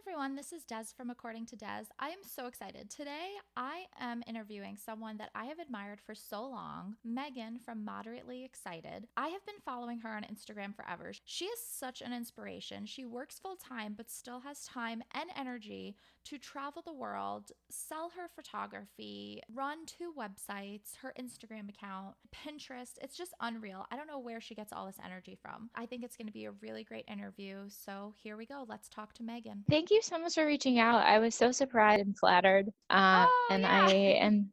everyone, this is Des from According to Des. I am so excited. Today, I am interviewing someone that I have admired for so long, Megan from Moderately Excited. I have been following her on Instagram forever. She is such an inspiration. She works full time, but still has time and energy to travel the world, sell her photography, run 2 websites, her Instagram account, Pinterest. It's just unreal. I don't know where she gets all this energy from. I think it's going to be a really great interview. So here we go. Let's talk to Megan. Thank you so much for reaching out. I was so surprised and flattered. Oh, And I yeah. am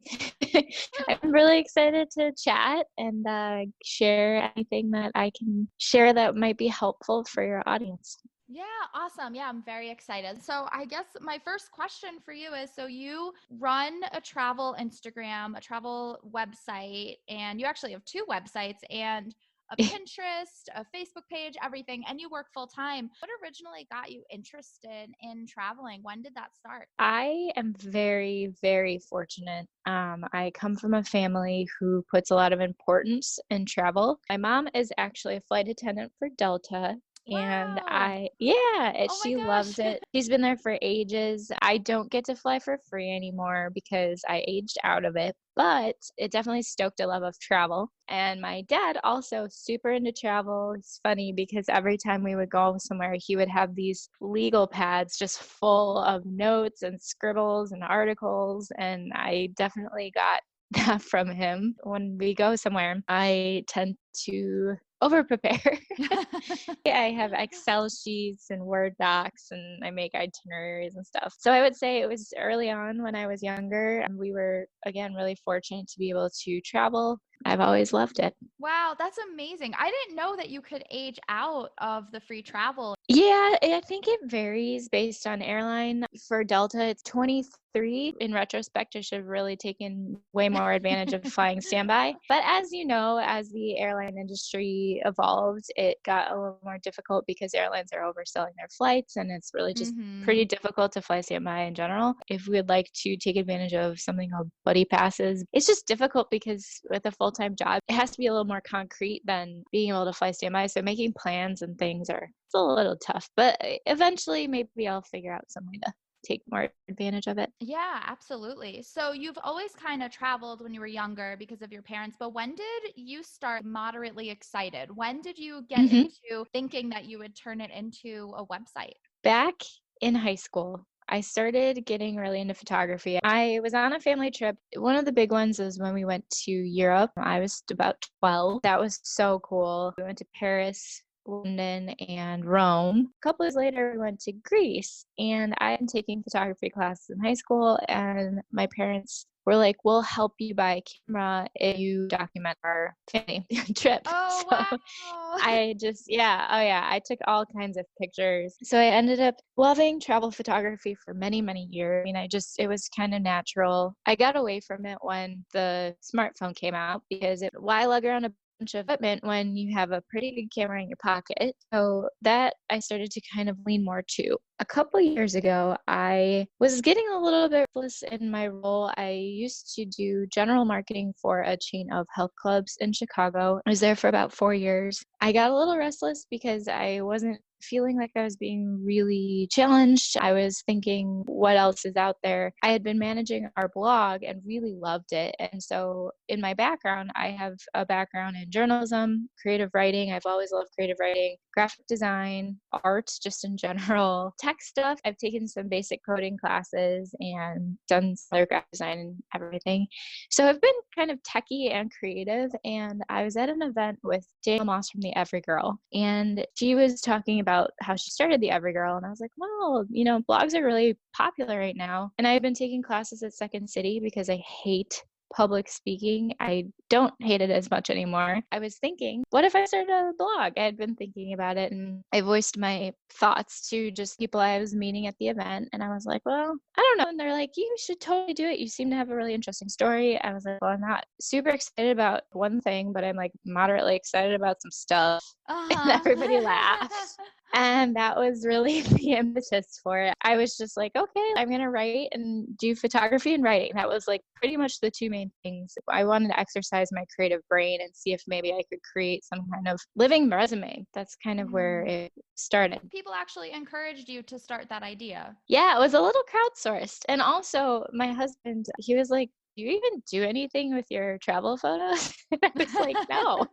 I'm really excited to chat and share anything that I can share that might be helpful for your audience. Yeah, awesome. Yeah, I'm very excited. So, I guess my first question for you is, so you run a travel Instagram, a travel website, and you actually have 2 websites and a Pinterest, a Facebook page, everything, and you work full time. What originally got you interested in traveling? When did that start? I am very, very fortunate. I come from a family who puts a lot of importance in travel. My mom is actually a flight attendant for Delta. And Wow. Oh my she loves gosh. it. She's been there for ages. I don't get to fly for free anymore because I aged out of it, but it definitely stoked a love of travel. And my dad also super into travel. It's funny because every time we would go somewhere, he would have these legal pads just full of notes and scribbles and articles. And I definitely got that from him. When we go somewhere, I tend to over prepare. I have Excel sheets and Word docs and I make itineraries and stuff. So I would say it was early on when I was younger. And we were, again, really fortunate to be able to travel. I've always loved it. Wow, that's amazing. I didn't know that you could age out of the free travel. Yeah, I think it varies based on airline. For Delta, it's 23. In retrospect, I should have really taken way more advantage of flying standby. But as you know, as the airline industry evolved, it got a little more difficult because airlines are overselling their flights, and it's really just pretty Mhm. difficult to fly standby in general. If we would like to take advantage of something called buddy passes, it's just difficult because with a full-time job, it has to be a little more concrete than being able to fly standby. So making plans and things are it's a little tough, but eventually maybe I'll figure out some way to take more advantage of it. Yeah, absolutely. So you've always kind of traveled when you were younger because of your parents, but when did you start moderately excited? When did you get Mhm. into thinking that you would turn it into a website? Back in high school, I started getting really into photography. I was on a family trip. One of the big ones is when we went to Europe. I was about 12. That was so cool. We went to Paris, London, and Rome. A couple years later, we went to Greece, and I am taking photography classes in high school, and my parents were like, "We'll help you buy a camera if you document our family trip." Oh, So wow. I just yeah, oh yeah, I took all kinds of pictures. So I ended up loving travel photography for many, many years. I mean, it was kind of natural. I got away from it when the smartphone came out because why lug around a bunch of equipment when you have a pretty good camera in your pocket? So that I started to kind of lean more to. A couple years ago, I was getting a little bit restless in my role. I used to do general marketing for a chain of health clubs in Chicago. I was there for about 4 years. I got a little restless because I wasn't feeling like I was being really challenged. I was thinking, what else is out there? I had been managing our blog and really loved it. And so, in my background, I have a background in journalism, creative writing. I've always loved creative writing, graphic design, art, just in general, tech stuff. I've taken some basic coding classes and done some other graphic design and everything. So I've been kind of techie and creative. And I was at an event with Daniel Moss from the Every Girl, and she was talking about how she started the Every Girl. And I was like, well, blogs are really popular right now. And I've been taking classes at Second City because I hate public speaking. I don't hate it as much anymore. I was thinking, what if I started a blog? I had been thinking about it and I voiced my thoughts to just people I was meeting at the event. And I was like, well, I don't know. And they're like, you should totally do it. You seem to have a really interesting story. I was like, well, I'm not super excited about one thing, but I'm like moderately excited about some stuff. And everybody Uh-huh. laughed. And that was really the impetus for it. I was just like, okay, I'm going to write and do photography and writing. That was like pretty much the two main things. I wanted to exercise my creative brain and see if maybe I could create some kind of living resume. That's kind of where Mm. it started. People actually encouraged you to start that idea. Yeah, it was a little crowdsourced. And also, my husband, he was like, do you even do anything with your travel photos? And I was like, no,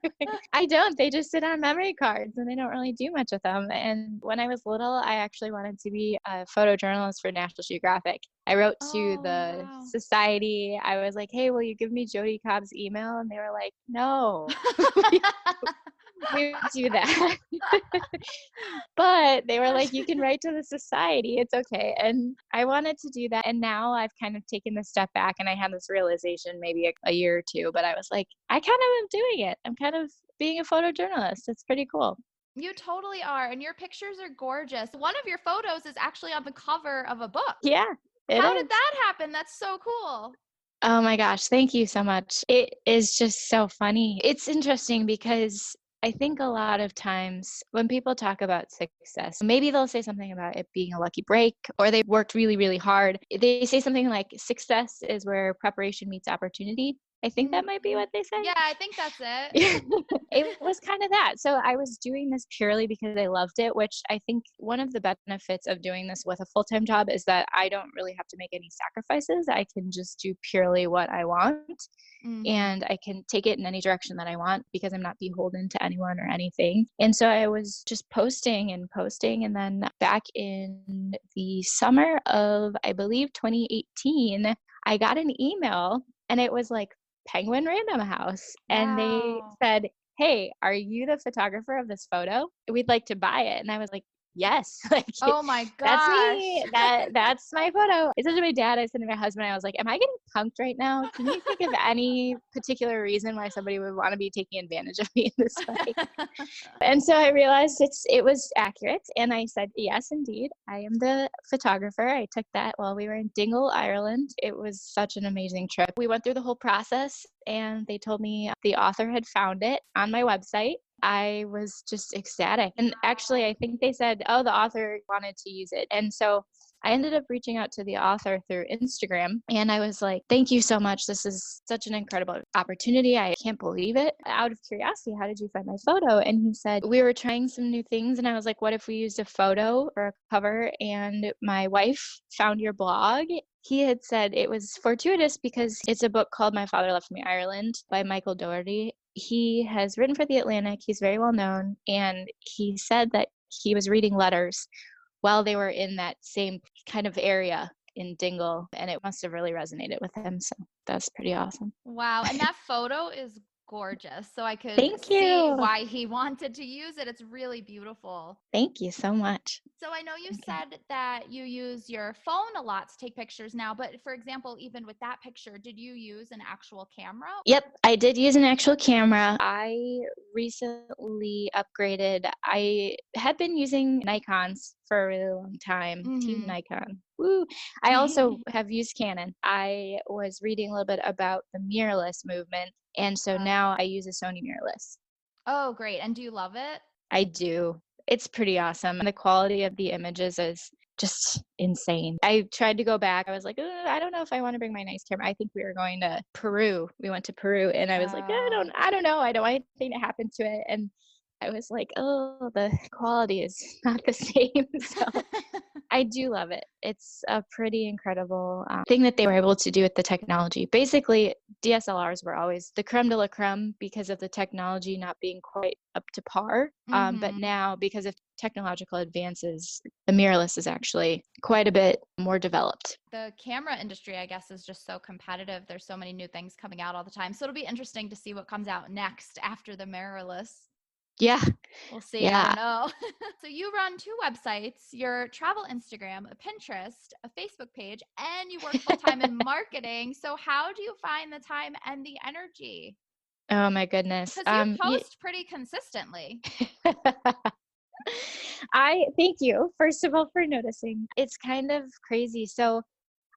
I don't. They just sit on memory cards and I don't really do much with them. And when I was little, I actually wanted to be a photojournalist for National Geographic. I wrote to Oh, the wow. society. I was like, hey, will you give me Jody Cobb's email? And they were like, no, we don't do that. But they were like, you can write to the society. It's okay. And I wanted to do that. And now I've kind of taken the step back and I had this realization maybe a year or two, but I was like, I kind of am doing it. I'm kind of being a photojournalist. It's pretty cool. You totally are, and your pictures are gorgeous. One of your photos is actually on the cover of a book. Yeah, it How did is. that happen? That's so cool. Oh my gosh, thank you so much. It is just so funny. It's interesting because I think a lot of times when people talk about success, maybe they'll say something about it being a lucky break or they worked really, really hard. They say something like success is where preparation meets opportunity. I think that might be Mhm. what they say. Yeah, I think that's it. It was kind of that. So I was doing this purely because I loved it, which I think one of the benefits of doing this with a full-time job is that I don't really have to make any sacrifices. I can just do purely what I want Mhm. and I can take it in any direction that I want because I'm not beholden to anyone or anything. And so I was just posting and posting. And then back in the summer of, I believe, 2018, I got an email and it was like Penguin Random House. And they Wow. said, hey, are you the photographer of this photo? We'd like to buy it. And I was like, yes, like Oh my that's gosh. me. That's my photo. I said to my dad, I said to my husband, I was like, am I getting punked right now? Can you think of any particular reason why somebody would want to be taking advantage of me in this way? And so I realized it was accurate. And I said, yes, indeed, I am the photographer. I took that while we were in Dingle, Ireland. It was such an amazing trip. We went through the whole process and they told me the author had found it on my website. I was just ecstatic. And actually, I think they said, oh, the author wanted to use it. And so I ended up reaching out to the author through Instagram and I was like, thank you so much. This is such an incredible opportunity. I can't believe it. Out of curiosity, how did you find my photo? And he said, we were trying some new things. And I was like, what if we used a photo or a cover? And my wife found your blog. He had said it was fortuitous because it's a book called My Father Left Me Ireland by Michael Doherty. He has written for The Atlantic. He's very well known. And he said that he was reading letters while they were in that same kind of area in Dingle, and it must have really resonated with him. So that's pretty awesome. Wow, and that photo is gorgeous. So I could Thank see you. why he wanted to use it. It's really beautiful. Thank you so much. So I know you Thank you. said that you use your phone a lot to take pictures now, but for example, even with that picture, did you use an actual camera? Yep, I did use an actual camera. I recently upgraded. I had been using Nikons for a really long time, Team Mhm. Nikon. Woo. I also have used Canon. I was reading a little bit about the mirrorless movement, and so now I use a Sony mirrorless. Oh, great. And do you love it? I do. It's pretty awesome. The quality of the images is just insane. I tried to go back. I was like, I don't know if I want to bring my nice camera. I think we were going to Peru. We went to Peru and I was like, Oh. I don't know. I don't want anything to happen to it. And I was like, oh, the quality is not the same. So I do love it. It's a pretty incredible thing that they were able to do with the technology. Basically, DSLRs were always the creme de la creme because of the technology not being quite up to par. But Mhm. now, because of technological advances, the mirrorless is actually quite a bit more developed. The camera industry, I guess, is just so competitive. There's so many new things coming out all the time. So it'll be interesting to see what comes out next after the mirrorless. Yeah, We'll see. I don't yeah. know. So you run two websites, your travel Instagram, a Pinterest, a Facebook page, and you work full time in marketing. So how do you find the time and the energy? Oh my goodness. Because you post pretty consistently. I thank you, first of all, for noticing. It's kind of crazy. So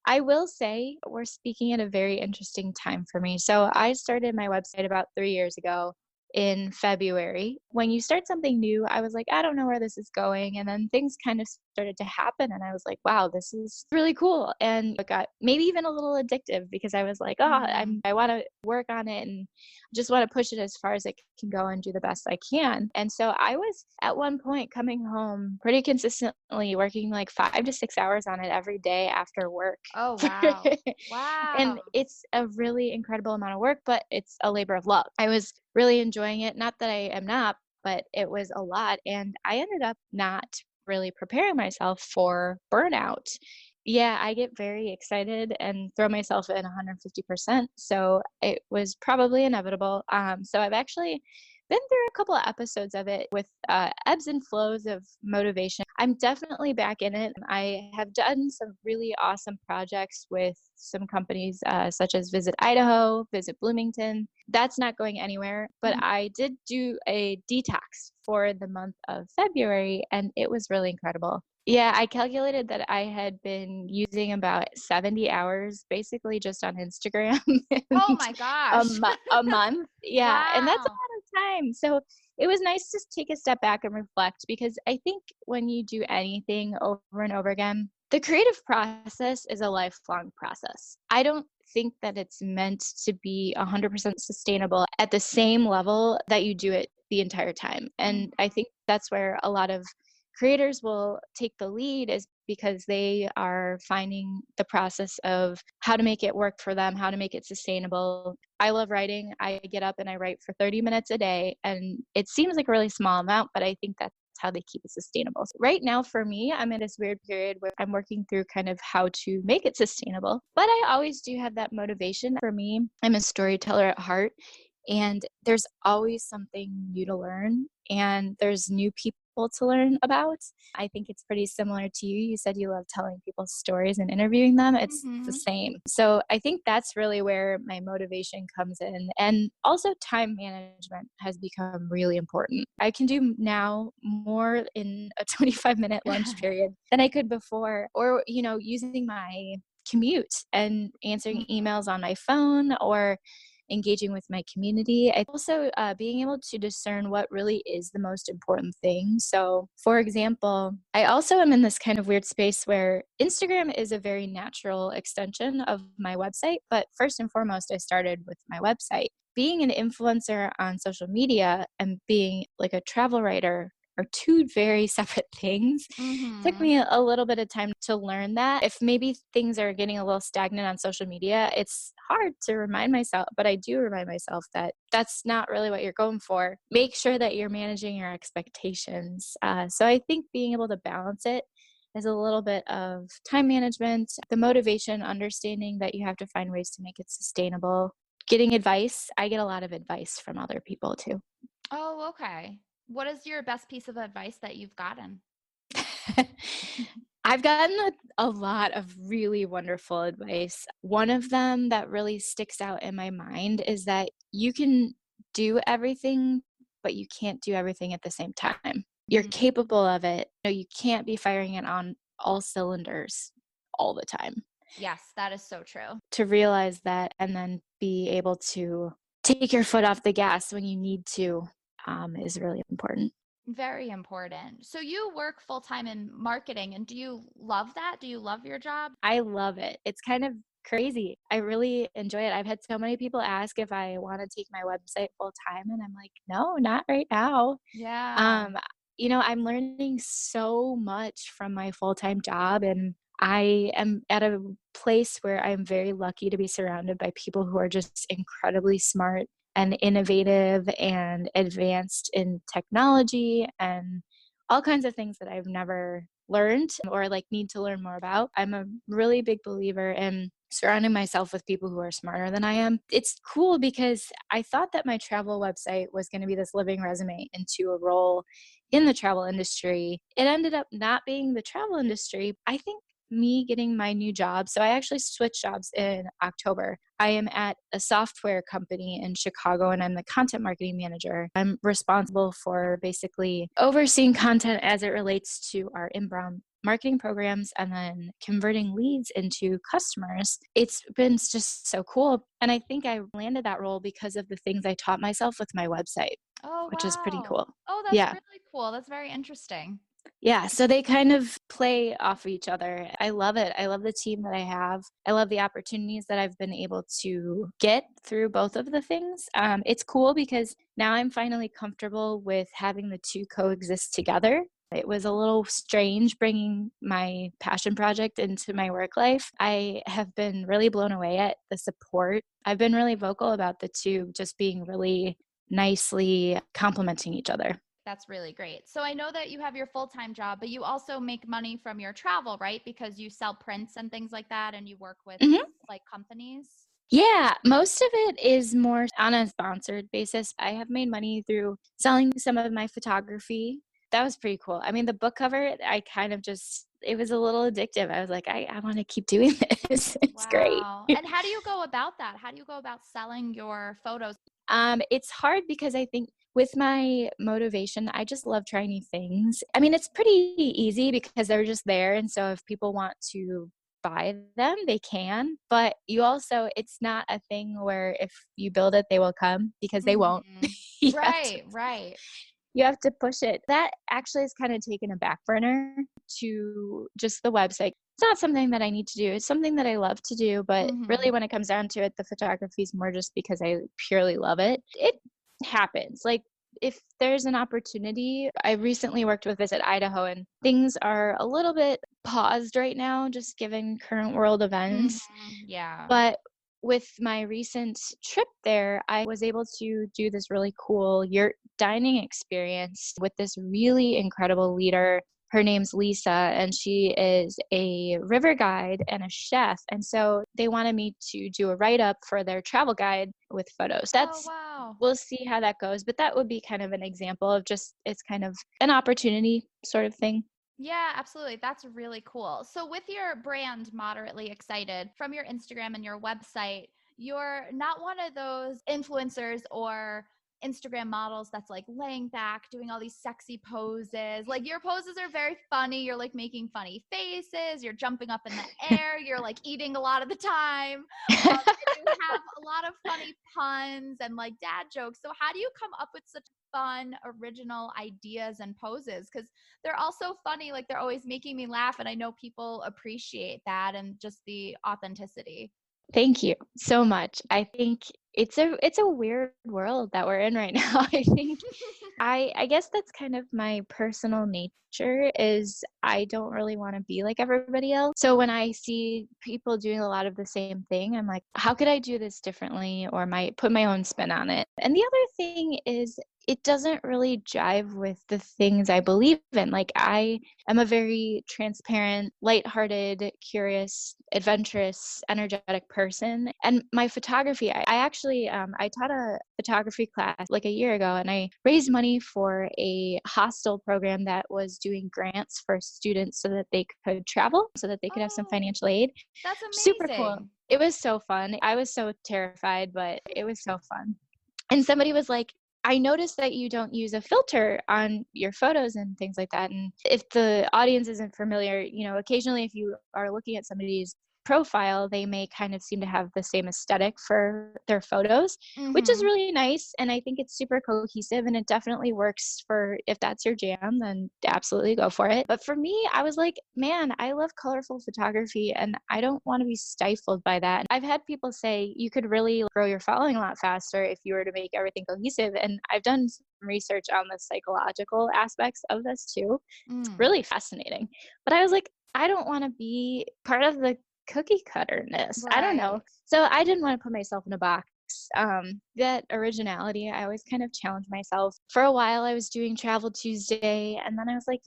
I will say we're speaking at a very interesting time for me. So I started my website about 3 years ago. in February. When you start something new, I was like, I don't know where this is going. And then things kind of started to happen. And I was like, wow, this is really cool. And it got maybe even a little addictive because I was like, oh, Mhm. I want to work on it and just want to push it as far as it can go and do the best I can. And so I was at one point coming home pretty consistently working like 5 to 6 hours on it every day after work. Oh, wow. Wow. And it's a really incredible amount of work, but it's a labor of love. I was really enjoying it. Not that I am not, but it was a lot. And I ended up not really preparing myself for burnout. Yeah, I get very excited and throw myself in 150%. So it was probably inevitable. So I've actually been through a couple of episodes of it with ebbs and flows of motivation. I'm definitely back in it. I have done some really awesome projects with some companies such as Visit Idaho, Visit Bloomington. That's not going anywhere, but Mhm. I did do a detox for the month of February and it was really incredible. Yeah, I calculated that I had been using about 70 hours basically just on Instagram Oh and my gosh. a month. Yeah, and that's a Wow. lot of time. So it was nice to take a step back and reflect because I think when you do anything over and over again, the creative process is a lifelong process. I don't think that it's meant to be 100% sustainable at the same level that you do it the entire time. And I Mhm. think that's where a lot of creators will take the lead is because they are finding the process of how to make it work for them, how to make it sustainable. I love writing. I get up and I write for 30 minutes a day, and it seems like a really small amount, but I think that's how they keep it sustainable. So right now, for me, I'm in this weird period where I'm working through kind of how to make it sustainable, but I always do have that motivation. For me, I'm a storyteller at heart, and there's always something new to learn, and there's new people to learn about. I think it's pretty similar to you. You said you love telling people stories and interviewing them. It's the Mhm. same. So I think that's really where my motivation comes in. And also, time management has become really important. I can do now more in a 25-minute lunch period than I could before, or, using my commute and answering Mhm. emails on my phone or engaging with my community. I also being able to discern what really is the most important thing. So, for example, I also am in this kind of weird space where Instagram is a very natural extension of my website. But first and foremost, I started with my website. Being an influencer on social media and being like a travel writer are two very separate things. Took Mhm. me a little bit of time to learn that. If maybe things are getting a little stagnant on social media, it's hard to remind myself, but I do remind myself that that's not really what you're going for. Make sure that you're managing your expectations. So I think being able to balance it is a little bit of time management, the motivation, understanding that you have to find ways to make it sustainable. Getting advice. I get a lot of advice from other people too. Oh, okay. What is your best piece of advice that you've gotten? I've gotten a lot of really wonderful advice. One of them that really sticks out in my mind is that you can do everything, but you can't do everything at the same time. You're Mm. capable of it. You can't be firing it on all cylinders all the time. Yes, that is so true. To realize that and then be able to take your foot off the gas when you need to is really important. Very important. So you work full time in marketing, and do you love that? Do you love your job? I love it. It's kind of crazy. I really enjoy it. I've had so many people ask if I wanna take my website full time, and I'm like, "No, not right now." Yeah. Um, I'm learning so much from my full-time job, and I am at a place where I'm very lucky to be surrounded by people who are just incredibly smart and innovative and advanced in technology and all kinds of things that I've never learned or like need to learn more about. I'm a really big believer in surrounding myself with people who are smarter than I am. It's cool because I thought that my travel website was going to be this living resume into a role in the travel industry. It ended up not being the travel industry. I think me getting my new job. So I actually switched jobs in October. I am at a software company in Chicago and I'm the content marketing manager. I'm responsible for basically overseeing content as it relates to our inbound marketing programs and then converting leads into customers. It's been just so cool. And I think I landed that role because of the things I taught myself with my website, Oh, which is pretty wow. cool. Oh, that's Yeah. really cool. That's very interesting. Yeah, so they kind of play off of each other. I love it. I love the team that I have. I love the opportunities that I've been able to get through both of the things. It's cool because now I'm finally comfortable with having the two coexist together. It was a little strange bringing my passion project into my work life. I have been really blown away at the support. I've been really vocal about the two just being really nicely complementing each other. That's really great. So I know that you have your full-time job, but you also make money from your travel, right? Because you sell prints and things like that and you work with Mhm. like companies. Yeah, most of it is more on a sponsored basis. I have made money through selling some of my photography. That was pretty cool. I mean, the book cover, I kind of just it was a little addictive. I was like, I want to keep doing this. It's great. Wow. And how do you go about that? How do you go about selling your photos? It's hard because I think with my motivation, I just love trying new things. I mean, it's pretty easy because they're just there. And so if people want to buy them, they can. But you also, it's not a thing where if you build it, they will come because they won't. Mhm. you have to Right, right. you have to push it. That actually has kind of taken a back burner to just the website. It's not something that I need to do. It's something that I love to do, but really Mhm. when it comes down to it, the photography is more just because I purely love it. It happens. Like if there's an opportunity, I recently worked with Visit Idaho and things are a little bit paused right now, just given current world events. Mhm. Yeah. But with my recent trip there, I was able to do this really cool yurt dining experience with this really incredible leader. Her name's Lisa, and she is a river guide and a chef. And so they wanted me to do a write up for their travel guide with photos. Oh, That's wow. We'll see how that goes, but that would be kind of an example of just it's kind of an opportunity sort of thing. Yeah, absolutely. That's really cool. So, with your brand, Moderately Excited, from your Instagram and your website, you're not one of those influencers or Instagram models that's like laying back, doing all these sexy poses. Like, your poses are very funny. You're like making funny faces, you're jumping up in the air, you're like eating a lot of the time. And you have a lot of funny puns and like dad jokes. So, how do you come up with such fun, original ideas and poses? Because they're also funny. Like they're always making me laugh. And I know people appreciate that and just the authenticity. Thank you so much. I think it's a weird world that we're in right now. I think I guess that's kind of my personal nature is I don't really want to be like everybody else. So when I see people doing a lot of the same thing, I'm like, how could I do this differently or might put my own spin on it? And the other thing is it doesn't really jive with the things I believe in. Like I am a very transparent, lighthearted, curious, adventurous, energetic person. And my photography, I actually I taught a photography class like a year ago, and I raised money for a hostel program that was doing grants for students so that they could travel, so that they could have some Oh, financial aid. that's Super cool. amazing. It was so fun. I was so terrified, but it was so fun. And somebody was like, I noticed that you don't use a filter on your photos and things like that. And if the audience isn't familiar, occasionally if you are looking at somebody's profile, they may kind of seem to have the same aesthetic for their photos, which is Mm-hmm. really nice. And I think it's super cohesive and it definitely works for if that's your jam, then absolutely go for it. But for me, I was like, man, I love colorful photography and I don't want to be stifled by that. I've had people say you could really grow your following a lot faster if you were to make everything cohesive. And I've done some research on the psychological aspects of this too. It's Mm. really fascinating. But I was like, I don't want to be part of the cookie cutterness. I don't know. Right. So I didn't want to put myself in a box. That originality, I always kind of challenged myself. For a while, I was doing Travel Tuesday, and then I was like,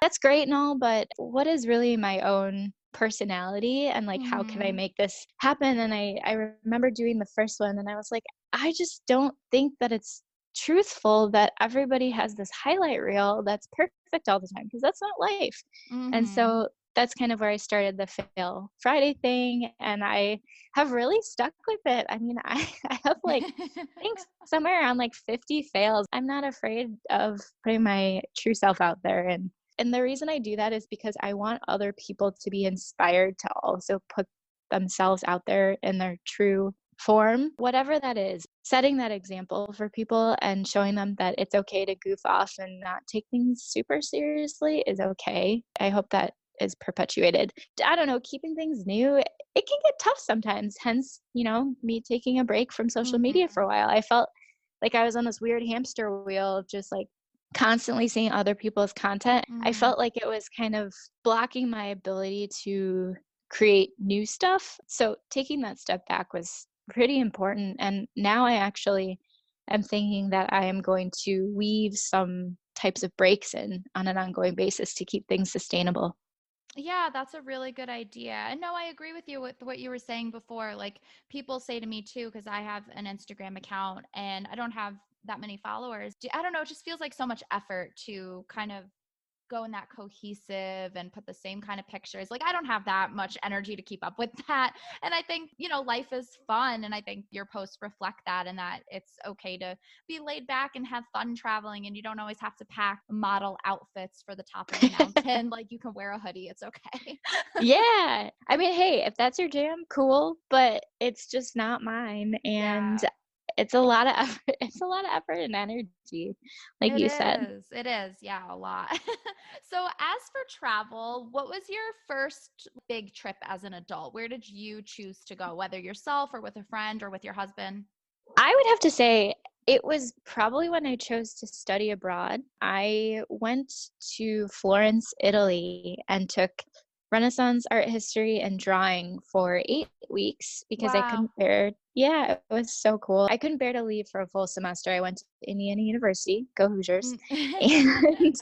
that's great and all, but what is really my own personality and like how can I Mm-hmm. make this happen? And I remember doing the first one, and I was like, I just don't think that it's truthful that everybody has this highlight reel that's perfect all the time because that's not life. And Mm-hmm. so that's kind of where I started the Fail Friday thing, and I have really stuck with it. I mean, I have I think somewhere around like 50 fails. I'm not afraid of putting my true self out there, and And the reason I do that is because I want other people to be inspired to also put themselves out there in their true form, whatever that is. Setting that example for people and showing them that it's okay to goof off and not take things super seriously is okay. I hope that is perpetuated. I don't know, keeping things new, it can get tough sometimes. Hence, me taking a break from social media for Mhm. a while. I felt like I was on this weird hamster wheel of just like constantly seeing other people's content. I Mhm. felt like it was kind of blocking my ability to create new stuff. So taking that step back was pretty important. And now I actually am thinking that I am going to weave some types of breaks in on an ongoing basis to keep things sustainable. Yeah, that's a really good idea. And no, I agree with you with what you were saying before. Like people say to me too, because I have an Instagram account and I don't have that many followers. I don't know, it just feels like so much effort to kind of go in that cohesive and put the same kind of pictures. Like I don't have that much energy to keep up with that. And I think, life is fun and I think your posts reflect that and that it's okay to be laid back and have fun traveling and you don't always have to pack model outfits for the top of the mountain. Like you can wear a hoodie, it's okay. Yeah. I mean, hey, if that's your jam, cool, but it's just not mine. And Yeah. it's a lot of effort. It's a lot of effort and energy, like It you said. is. It is. Yeah, a lot. So, as for travel, what was your first big trip as an adult? Where did you choose to go, whether yourself or with a friend or with your husband? I would have to say it was probably when I chose to study abroad. I went to Florence, Italy, and took Renaissance art history and drawing for 8 weeks because I Wow. couldn't bear. Yeah, it was so cool. I couldn't bear to leave for a full semester. I went to Indiana University, go Hoosiers. Mm. And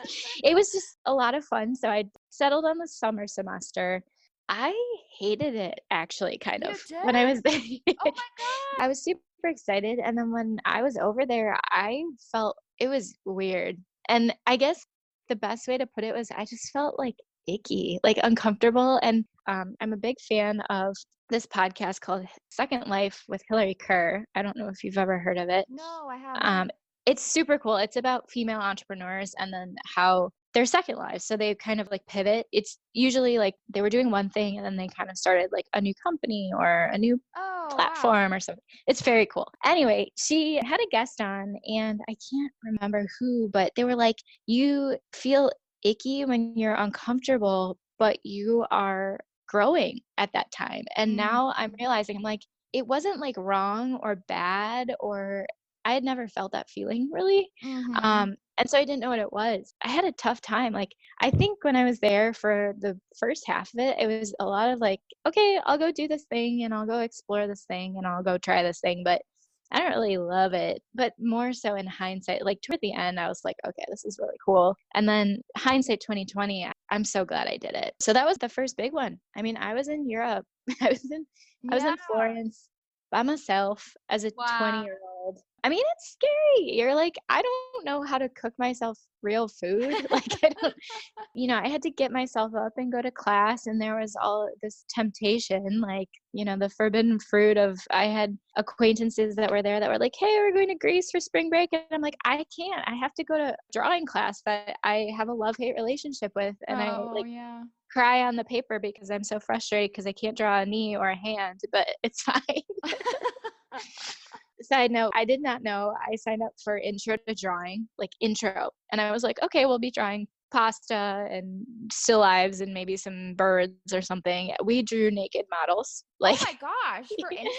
it was just a lot of fun. So I settled on the summer semester. I hated it actually, kind You of, when I did? was there. Oh my God. I was super excited, and then when I was over there, I felt it was weird, and I guess the best way to put it was I just felt, like, icky, like, uncomfortable, and, I'm a big fan of this podcast called Second Life with Hillary Kerr. I don't know if you've ever heard of it. No, I Um, haven't. it's super cool. It's about female entrepreneurs and then how their second lives. So they kind of like pivot. It's usually like they were doing one thing and then they kind of started like a new company or a new Oh, wow. platform or something. It's very cool. Anyway, she had a guest on and I can't remember who, but they were like, you feel icky when you're uncomfortable, but you are growing at that time. And now I'm Mhm. realizing I'm like, it wasn't like wrong or bad or I had never felt that feeling really. Mhm. And so I didn't know what it was. I had a tough time. Like, I think when I was there for the first half of it, it was a lot of like, okay, I'll go do this thing and I'll go explore this thing and I'll go try this thing. But I don't really love it. But more so in hindsight, like toward the end, I was like, okay, this is really cool. And then hindsight 2020, I'm so glad I did it. So that was the first big one. I mean, I was in Europe. I was in I was Yeah. in Florence by myself as a Wow. 20-year-old. I mean, it's scary. You're like, I don't know how to cook myself real food. Like, I don't, I had to get myself up and go to class, and there was all this temptation, like, the forbidden fruit of I had acquaintances that were there that were like, hey, we're going to Greece for spring break. And I'm like, I can't. I have to go to drawing class that I have a love hate relationship with. And I Oh, like yeah. cry on the paper because I'm so frustrated because I can't draw a knee or a hand, but it's fine. Side note, I did not know I signed up for intro to drawing, like intro. And I was like, okay, we'll be drawing pasta and still lives and maybe some birds or something. We drew naked models. Oh Like, my gosh, for intro?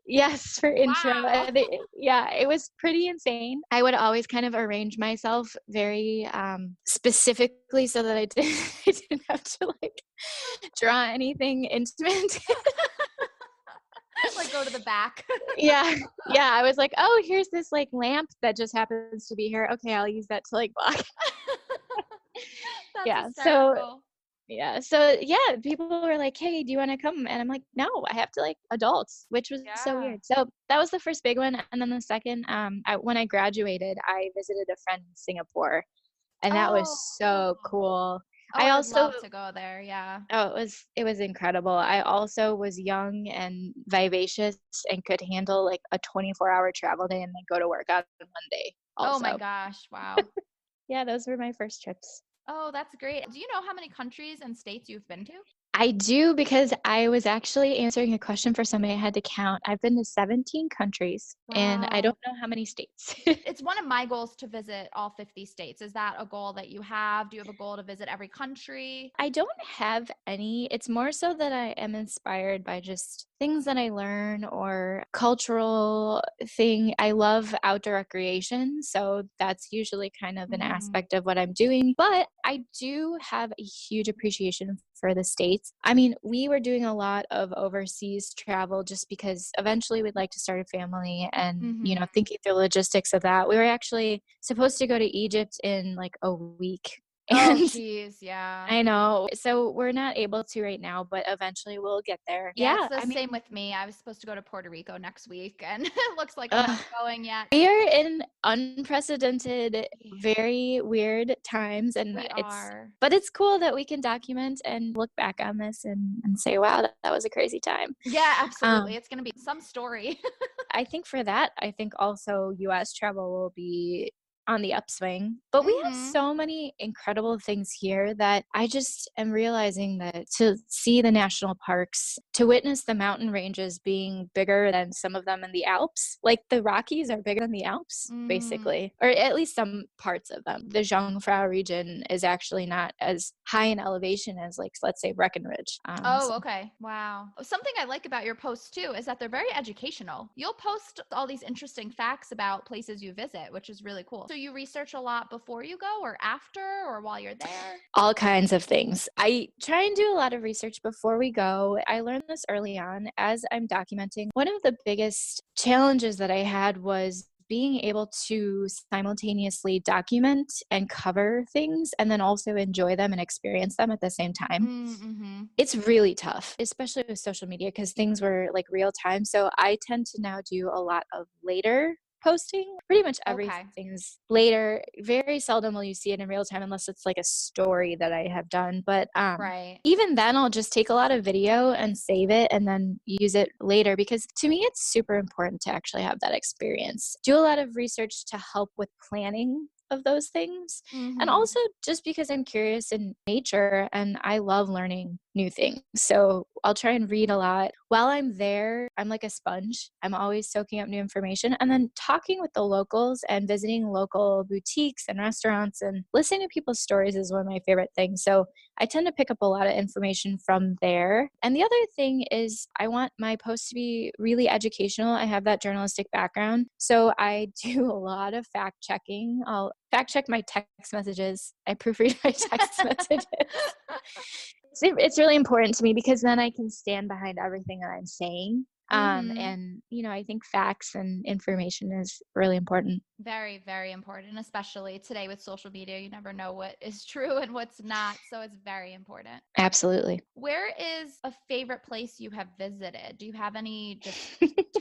yes, for intro. Wow. Yeah, it was pretty insane. I would always kind of arrange myself very specifically so that I didn't have to like draw anything intimate. Like, go to the back. Yeah, yeah, I was like, "Oh, here's this, like, lamp that just happens to be here. Okay, I'll use that to, like, block." That's Yeah, so hysterical. yeah, people were like, "Hey, do you wanna come?" And I'm like, "No, I have to, like, adults," which was so Yeah. weird. So, that was the first big one, and then the second, when I graduated, I visited a friend in Singapore, and that was Oh, cool. so cool. Oh, I I would also love to go there, yeah. Oh, it was incredible. I also was young and vivacious and could handle, like, a 24-hour travel day and then go to work on Monday Oh my also. gosh, wow. Yeah, those were my first trips. Oh, that's great. Do you know how many countries and states you've been to? I do because I was actually answering a question for somebody I had to count. I've been to 17 countries and I don't Wow. know how many states. It's one of my goals to visit all 50 states. Is that a goal that you have? Do you have a goal to visit every country? I don't have any. It's more so that I am inspired by just things that I learn or cultural thing. I love outdoor recreation, so that's usually kind of an Mhm. aspect of what I'm doing. But I do have a huge appreciation for the States. I mean, we were doing a lot of overseas travel just because eventually we'd like to start a family and, Mhm. thinking through logistics of that. We were actually supposed to go to Egypt in like a week. Oh, And geez, yeah. I know. So we're not able to right now, but eventually we'll get there. Yeah, it's Yeah, the I same mean, with me. I was supposed to go to Puerto Rico next week, and it looks like I'm not ugh, going yet. we are in unprecedented, Yeah, very weird times, and we are. but it's cool that we can document and look back on this and say, wow, that was a crazy time. Yeah, absolutely. Um, It's gonna be some story. I think for that, I think also US travel will be on the upswing. But we have Mhm. so many incredible things here that I just am realizing that to see the national parks, to witness the mountain ranges being bigger than some of them in the Alps, like the Rockies are bigger than the Alps, Mm. basically, or at least some parts of them. The Jungfrau region is actually not as high in elevation as, like, let's say, Breckenridge. Oh, okay. Wow. Something I like about your posts too is that they're very educational. You'll post all these interesting facts about places you visit, which is really cool. So you research a lot before you go or after or while you're there? All kinds of things. I try and do a lot of research before we go. I learned this early on as I'm documenting. One of the biggest challenges that I had was being able to simultaneously document and cover things and then also enjoy them and experience them at the same time. Mm-hmm. It's really tough, especially with social media because things were like real time. So I tend to now do a lot of later posting. Pretty much Okay. everything's later. Very seldom will you see it in real time unless it's like a story that I have done. But Right. even then, I'll just take a lot of video and save it and then use it later because to me, it's super important to actually have that experience. Do a lot of research to help with planning of those things. And Mm-hmm. also just because I'm curious in nature and I love learning new things. So I'll try and read a lot. While I'm there, I'm like a sponge. I'm always soaking up new information and then talking with the locals and visiting local boutiques and restaurants and listening to people's stories is one of my favorite things. So I tend to pick up a lot of information from there. And the other thing is, I want my posts to be really educational. I have that journalistic background. So I do a lot of fact checking. I'll fact check my text messages. I proofread my text messages. It's really important to me because then I can stand behind everything that I'm saying. Mm-hmm. And, I think facts and information is really important. Very, very important, especially today with social media. You never know what is true and what's not. So it's very important. Absolutely. Where is a favorite place you have visited? Do you have any just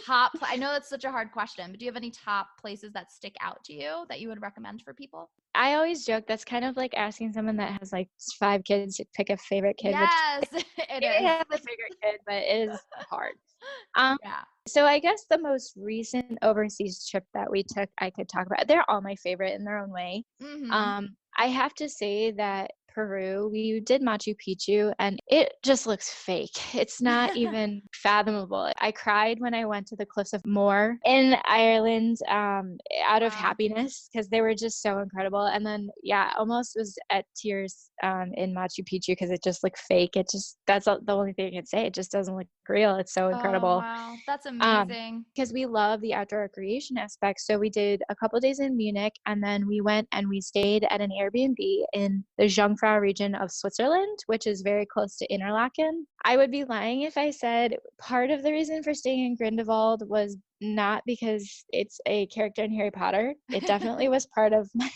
top I know that's such a hard question, but do you have any top places that stick out to you that you would recommend for people? I always joke that's kind of like asking someone that has like 5 kids to pick a favorite kid, which Yes, it maybe is. have a favorite kid, but it is hard. Um, Yeah. so I guess the most recent overseas trip that we took, I could talk about. They're all my favorite in their own way. Mhm. I have to say that Peru, we did Machu Picchu and it just looks fake. It's not even fathomable. I cried when I went to the Cliffs of Moher in Ireland out of Wow. happiness because they were just so incredible. And then, yeah, almost was at tears in Machu Picchu because it just looked fake. That's the only thing I can say. It just doesn't look real. It's so Oh, incredible. wow. That's Um, amazing. because we love the outdoor recreation aspect. So we did a couple days in Munich and then we went and we stayed at an Airbnb in the Jungfrau region of Switzerland, which is very close to Interlaken. I would be lying if I said part of the reason for staying in Grindelwald was not because it's a character in Harry Potter. It definitely was part of my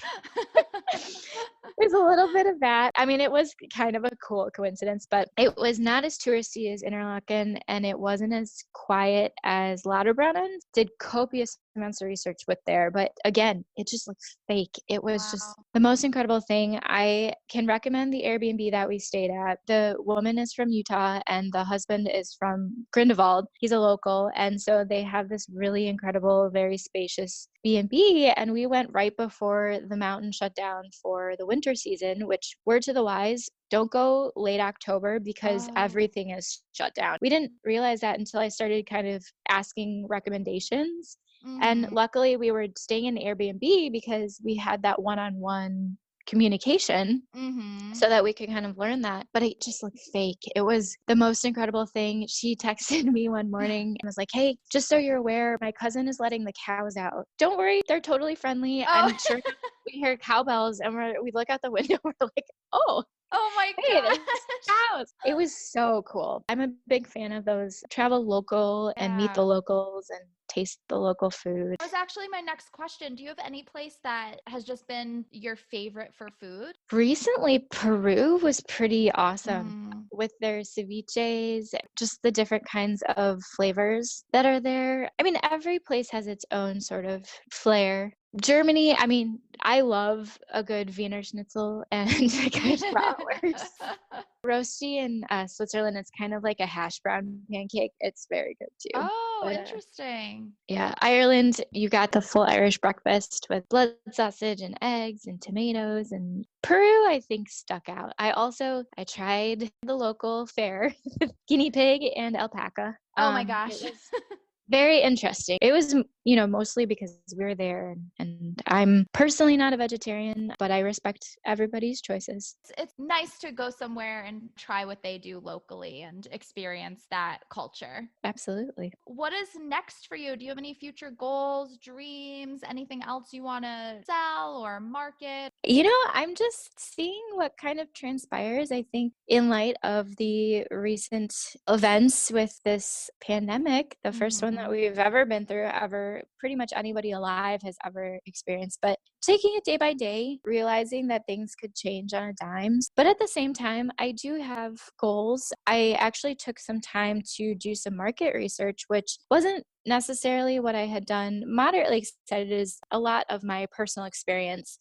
there's a little bit of that. I mean, it was kind of a cool coincidence, but it was not as touristy as Interlaken, and it wasn't as quiet as Lauterbrunnen. Did copious amounts of research with there, but again, it just looks fake. It was Wow. just the most incredible thing. I can recommend the Airbnb that we stayed at. The woman is from Utah, and the husband is from Grindelwald. He's a local, and so they have this really incredible, very spacious B&B, and we went right before the mountain shut down for the winter season, which, word to the wise, don't go late October because Oh. everything is shut down. We didn't realize that until I started kind of asking recommendations. And Mhm. luckily, we were staying in Airbnb because we had that one-on-one communication Mhm. so that we could kind of learn that, but it just looked fake. It was the most incredible thing. She texted me one morning and was like, "Hey, just so you're aware, my cousin is letting the cows out. Don't worry, they're totally friendly." Oh. And sure enough, we hear cowbells and we look out the window, we're like, "Oh, Oh my hey, there's gosh. cows." It was so cool. I'm a big fan of those travel local and meet the Yeah. locals and taste the local food. That was actually my next question. Do you have any place that has just been your favorite for food? Recently, Peru was pretty awesome Mm. with their ceviches, just the different kinds of flavors that are there. I mean, every place has its own sort of flair. Germany, I mean, I love a good Wiener Schnitzel and a good bratwurst. Roasty in Switzerland, it's kind of like a hash brown pancake. It's very good too. Oh, But interesting. yeah, Ireland, you got the full Irish breakfast with blood sausage and eggs and tomatoes. And Peru, I think, stuck out. I tried the local fare, guinea pig and alpaca. Oh my It gosh. was very interesting. It was, mostly because we were there, and I'm personally not a vegetarian, but I respect everybody's choices. It's nice to go somewhere and try what they do locally and experience that culture. Absolutely. What is next for you? Do you have any future goals, dreams, anything else you want to sell or market? I'm just seeing what kind of transpires. I think, in light of the recent events with this pandemic, the first one that Mhm. we've ever been through, ever, pretty much anybody alive has ever experienced. But taking it day by day, realizing that things could change on a dime. But at the same time, I do have goals. I actually took some time to do some market research, which wasn't necessarily what I had done. Moderately excited is a lot of my personal experience,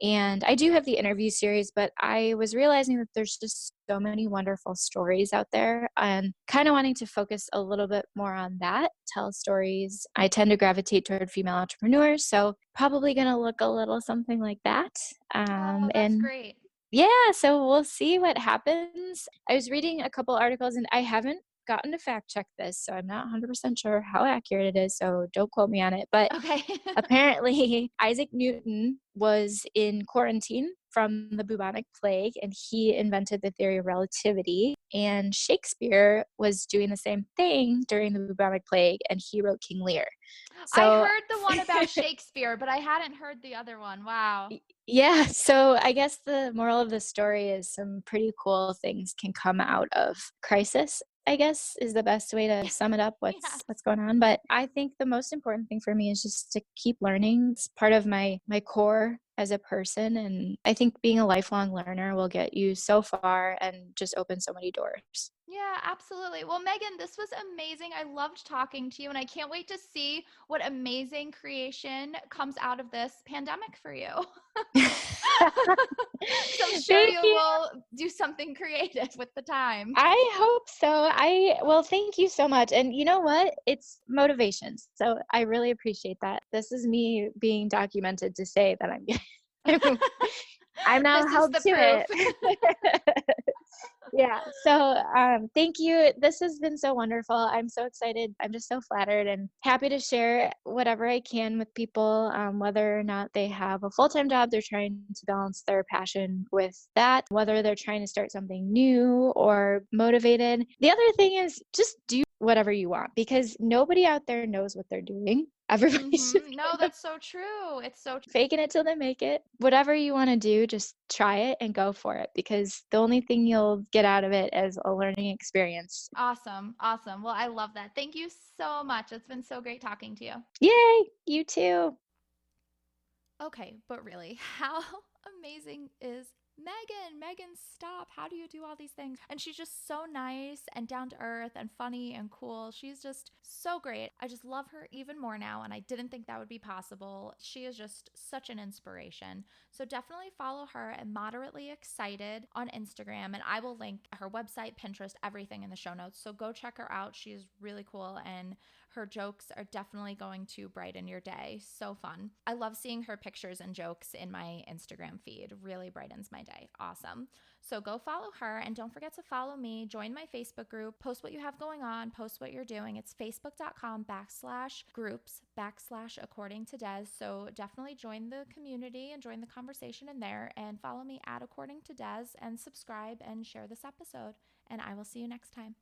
and I do have the interview series, but I was realizing that there's just so many wonderful stories out there and kind of wanting to focus a little bit more on that, tell stories. I tend to gravitate toward female entrepreneurs, so probably going to look a little something like that. Oh, that's And great. yeah, so we'll see what happens. I was reading a couple articles and I haven't gotten to fact check this, so I'm not 100% sure how accurate it is, so don't quote me on it. But Okay. apparently, Isaac Newton was in quarantine from the bubonic plague and he invented the theory of relativity. And Shakespeare was doing the same thing during the bubonic plague and he wrote King Lear. I So, heard the one about Shakespeare, but I hadn't heard the other one. Wow. yeah, so I guess the moral of the story is some pretty cool things can come out of crisis. I guess is the best way to sum it up Yes. what's going on. But I think the most important thing for me is just to keep learning. It's part of my core as a person. And I think being a lifelong learner will get you so far and just open so many doors. Yeah, absolutely. Well, Megan, this was amazing. I loved talking to you, and I can't wait to see what amazing creation comes out of this pandemic for you. Because I'm sure Thank you you. will do something creative with the time. I hope so. Well, thank you so much. And you know what? It's motivation. So I really appreciate that. This is me being documented to say that I'm I'm now This is held the to proof. it. Yeah. So, thank you. This has been so wonderful. I'm so excited. I'm just so flattered and happy to share whatever I can with people, whether or not they have a full time job, they're trying to balance their passion with that, whether they're trying to start something new or motivated. The other thing is just do whatever you want because nobody out there knows what they're doing. Everybody's just No, kind of that's so true. It's so faking it till they make it. Whatever you want to do, just try it and go for it because the only thing you'll get out of it is a learning experience. awesome. Awesome. Well, I love that. Thank you so much. It's been so great talking to you. Yay, you too. Okay, but really, how amazing is Megan? Megan, stop. How do you do all these things? And she's just so nice and down to earth and funny and cool. She's just so great. I just love her even more now, and I didn't think that would be possible. She is just such an inspiration. So definitely follow her at Moderately Excited on Instagram, and I will link her website, Pinterest, everything in the show notes. So go check her out. She is really cool, and Her jokes are definitely going to brighten your day. So fun. I love seeing her pictures and jokes in my Instagram feed. Really brightens my day. Awesome. So go follow her, and don't forget to follow me. Join my Facebook group. Post what you have going on. Post what you're doing. It's facebook.com/groups/according to Des. So definitely join the community and join the conversation in there, and follow me at According to Des, and subscribe and share this episode. And I will see you next time.